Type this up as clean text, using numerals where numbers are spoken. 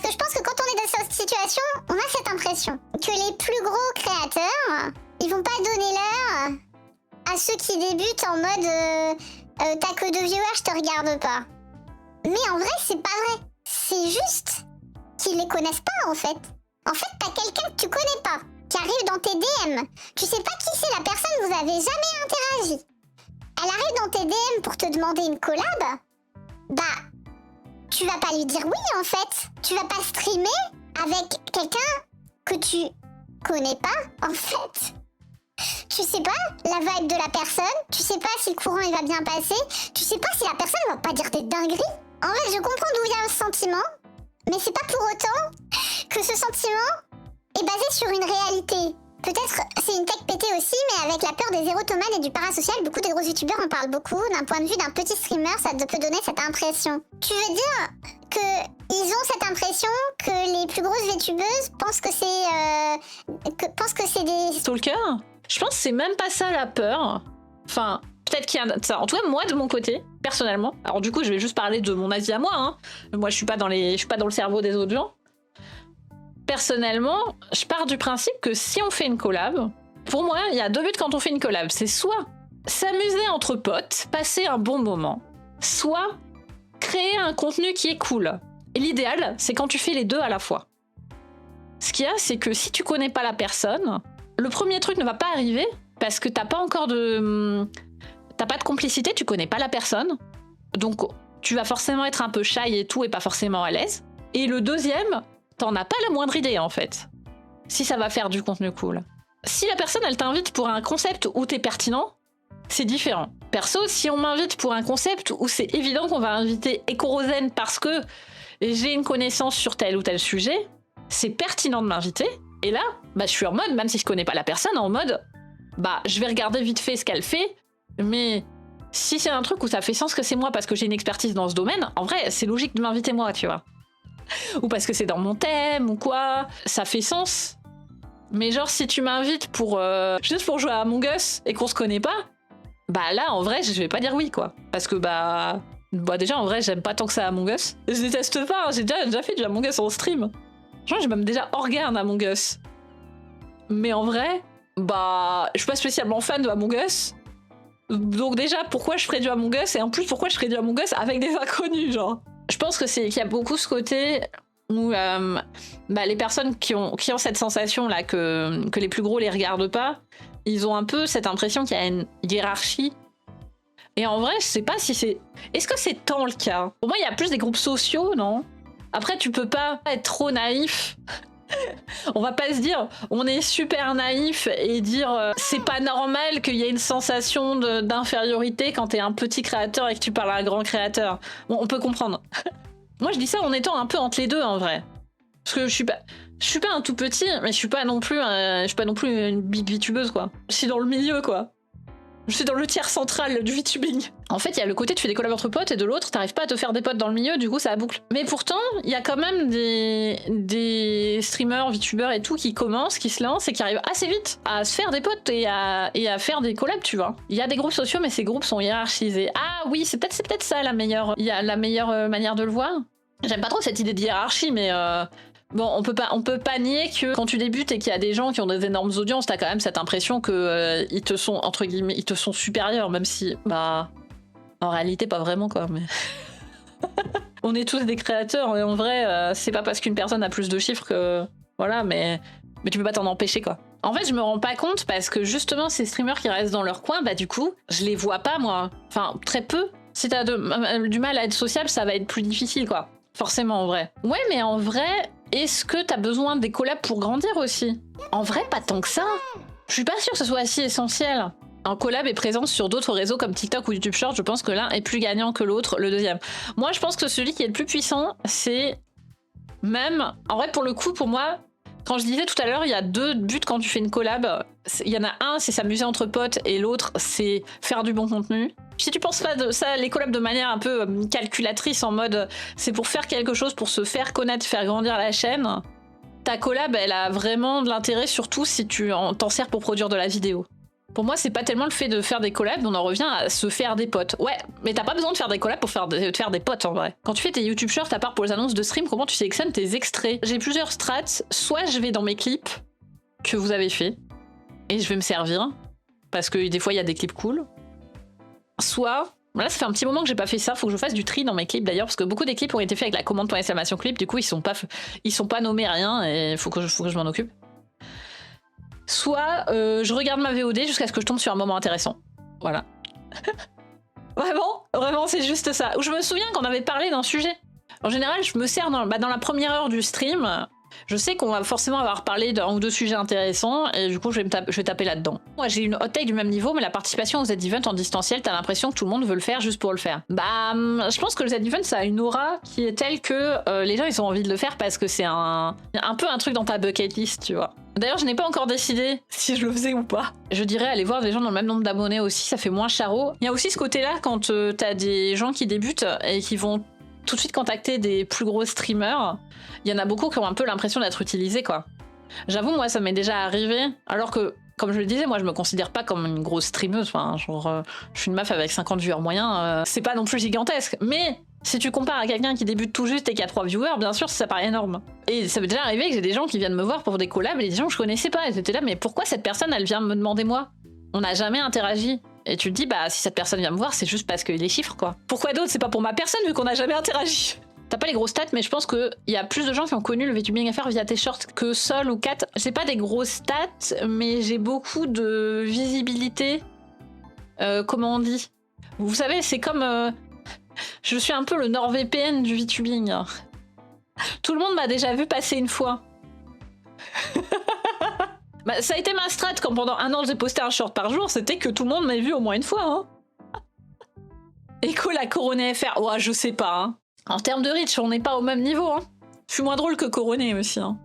que je pense que quand on est dans cette situation, on a cette impression que les plus gros créateurs, ils vont pas donner l'heure à ceux qui débutent en mode t'as que 2 viewers, je te regarde pas. Mais en vrai, c'est pas vrai. C'est juste qu'ils les connaissent pas en fait. En fait, t'as quelqu'un que tu connais pas, qui arrive dans tes DM. Tu sais pas qui c'est la personne, vous avez jamais interagi. Elle arrive dans tes DM pour te demander une collab. Bah, tu vas pas lui dire oui en fait. Tu vas pas streamer avec quelqu'un que tu connais pas en fait. Tu sais pas la vibe de la personne, tu sais pas si le courant il va bien passer, tu sais pas si la personne va pas dire des dingueries. En fait, je comprends d'où vient le sentiment, mais c'est pas pour autant que ce sentiment est basé sur une réalité. Peut-être c'est une tech pétée aussi, mais avec la peur des érotomanes et du parasocial, beaucoup de gros youtubeurs en parlent beaucoup. D'un point de vue d'un petit streamer, ça peut donner cette impression. Tu veux dire que ils ont cette impression que les plus grosses VTubeuses pensent que c'est des Stalker ? Je pense que c'est même pas ça la peur. Enfin, peut-être qu'il y a ça. En tout cas, moi, de mon côté, personnellement. Alors du coup, je vais juste parler de mon avis à moi. Hein. Moi, je suis pas dans le cerveau des autres gens. Personnellement, je pars du principe que si on fait une collab, pour moi, il y a 2 buts quand on fait une collab. C'est soit s'amuser entre potes, passer un bon moment, soit créer un contenu qui est cool. Et l'idéal, c'est quand tu fais les deux à la fois. Ce qu'il y a, c'est que si tu connais pas la personne, le premier truc ne va pas arriver parce que t'as pas de complicité, tu connais pas la personne. Donc, tu vas forcément être un peu shy et tout et pas forcément à l'aise. Et le deuxième, t'en as pas la moindre idée en fait. Si ça va faire du contenu cool. Si la personne, elle t'invite pour un concept où t'es pertinent, c'est différent. Perso, si on m'invite pour un concept où c'est évident qu'on va inviter Ecorosène parce que j'ai une connaissance sur tel ou tel sujet, c'est pertinent de m'inviter. Et là, je suis en mode, même si je connais pas la personne, en mode, je vais regarder vite fait ce qu'elle fait, mais si c'est un truc où ça fait sens que c'est moi parce que j'ai une expertise dans ce domaine, en vrai, c'est logique de m'inviter moi, tu vois. Ou parce que c'est dans mon thème ou quoi, ça fait sens. Mais genre, si tu m'invites pour juste pour jouer à Among Us et qu'on se connaît pas, là, en vrai, je vais pas dire oui, quoi. Parce que déjà, en vrai, j'aime pas tant que ça Among Us. Je déteste pas, hein, j'ai déjà fait du Among Us en stream. Genre, j'ai même déjà organe Among Us. Mais en vrai, je suis pas spécialement fan de Among Us. Donc déjà, pourquoi je ferais du Among Us? Et en plus, pourquoi je ferais du Among Us avec des inconnus, genre? Je pense qu'il y a beaucoup ce côté où les personnes qui ont cette sensation-là que les plus gros les regardent pas, ils ont un peu cette impression qu'il y a une hiérarchie. Et en vrai, je sais pas si c'est... Est-ce que c'est tant le cas? Pour moi, il y a plus des groupes sociaux, non? Après, tu peux pas être trop naïf. On va pas se dire on est super naïf et dire c'est pas normal qu'il y ait une sensation d'infériorité quand t'es un petit créateur et que tu parles à un grand créateur. Bon, on peut comprendre. Moi, je dis ça en étant un peu entre les deux en vrai. Parce que je suis pas un tout petit, mais je suis pas non plus une big VTubeuse, quoi. Je suis dans le milieu, quoi. Je suis dans le tiers central du VTubing. En fait, il y a le côté tu fais des collabs entre potes et de l'autre, t'arrives pas à te faire des potes dans le milieu, du coup ça boucle. Mais pourtant, il y a quand même des streamers, VTubers et tout qui commencent, qui se lancent et qui arrivent assez vite à se faire des potes et à faire des collabs, tu vois. Il y a des groupes sociaux, mais ces groupes sont hiérarchisés. Ah oui, c'est peut-être ça la meilleure manière de le voir. J'aime pas trop cette idée de hiérarchie, mais bon, on peut pas nier que quand tu débutes et qu'il y a des gens qui ont des énormes audiences, t'as quand même cette impression que ils te sont, entre guillemets, ils te sont supérieurs, même si, en réalité, pas vraiment, quoi, mais... On est tous des créateurs, et en vrai, c'est pas parce qu'une personne a plus de chiffres que... Voilà, mais tu peux pas t'en empêcher, quoi. En fait, je me rends pas compte parce que, justement, ces streamers qui restent dans leur coin, du coup, je les vois pas, moi. Enfin, très peu. Si t'as du mal à être sociable, ça va être plus difficile, quoi. Forcément, en vrai. Ouais, mais en vrai... Est-ce que t'as besoin des collabs pour grandir aussi? En vrai, pas tant que ça. Je suis pas sûre que ce soit si essentiel. Un collab est présent sur d'autres réseaux comme TikTok ou YouTube Short. Je pense que l'un est plus gagnant que l'autre, le deuxième. Moi, je pense que celui qui est le plus puissant, c'est même... En vrai, pour le coup, pour moi, quand je disais tout à l'heure, il y a 2 buts quand tu fais une collab. Il y en a un, c'est s'amuser entre potes, et l'autre, c'est faire du bon contenu. Si tu penses pas de ça, les collabs de manière un peu calculatrice, en mode c'est pour faire quelque chose, pour se faire connaître, faire grandir la chaîne, ta collab, elle a vraiment de l'intérêt, surtout si tu t'en sers pour produire de la vidéo. Pour moi, c'est pas tellement le fait de faire des collabs, on en revient à se faire des potes. Ouais, mais t'as pas besoin de faire des collabs pour te faire des potes en vrai. Quand tu fais tes YouTube Shorts, à part pour les annonces de stream, comment tu sélectionnes tes extraits? J'ai plusieurs strats. Soit je vais dans mes clips que vous avez fait et je vais me servir parce que des fois il y a des clips cool. Soit là, ça fait un petit moment que j'ai pas fait ça, faut que je fasse du tri dans mes clips d'ailleurs, parce que beaucoup des clips ont été faits avec la commande.exclamation clip, du coup ils sont pas nommés rien et faut que je m'en occupe. Soit je regarde ma VOD jusqu'à ce que je tombe sur un moment intéressant. Voilà. Vraiment, c'est juste ça. Ou je me souviens qu'on avait parlé d'un sujet. En général, je me sers dans la première heure du stream. Je sais qu'on va forcément avoir parlé d'un ou deux sujets intéressants et du coup je vais taper là-dedans. Moi j'ai une hot take du même niveau, mais la participation aux Z-Event en distanciel, t'as l'impression que tout le monde veut le faire juste pour le faire. Bah je pense que le Z-Event ça a une aura qui est telle que les gens ils ont envie de le faire parce que c'est un peu un truc dans ta bucket list, tu vois. D'ailleurs je n'ai pas encore décidé si je le faisais ou pas. Je dirais aller voir des gens dans le même nombre d'abonnés aussi, ça fait moins charreau. Il y a aussi ce côté là quand t'as des gens qui débutent et qui vont tout de suite contacter des plus gros streamers, il y en a beaucoup qui ont un peu l'impression d'être utilisés, quoi. J'avoue, moi, ça m'est déjà arrivé, alors que, comme je le disais, moi, je me considère pas comme une grosse streameuse, enfin, genre, je suis une meuf avec 50 viewers moyens, c'est pas non plus gigantesque, mais si tu compares à quelqu'un qui débute tout juste et qui a 3 viewers, bien sûr, ça paraît énorme. Et ça m'est déjà arrivé que j'ai des gens qui viennent me voir pour des collabs, et des gens que je connaissais pas, et j'étais là, mais pourquoi cette personne, elle vient me demander moi? On n'a jamais interagi. Et tu te dis, bah si cette personne vient me voir, c'est juste parce qu'il les chiffres, quoi. Pourquoi d'autre? C'est pas pour ma personne, vu qu'on n'a jamais interagi. T'as pas les grosses stats, mais je pense qu'il y a plus de gens qui ont connu le VTubing FR via tes shorts que Sol ou Kat. J'ai pas des grosses stats, mais j'ai beaucoup de visibilité. Comment on dit? Vous savez, c'est comme... je suis un peu le NordVPN du VTubing. Tout le monde m'a déjà vu passer une fois. Bah, ça a été ma strat quand pendant un an j'ai posté un short par jour, c'était que tout le monde m'ait vu au moins une fois. Hein. Echo la Coroné FR, ouais, je sais pas. Hein. En termes de reach, on n'est pas au même niveau. Hein. Je suis moins drôle que Coroné aussi. Hein.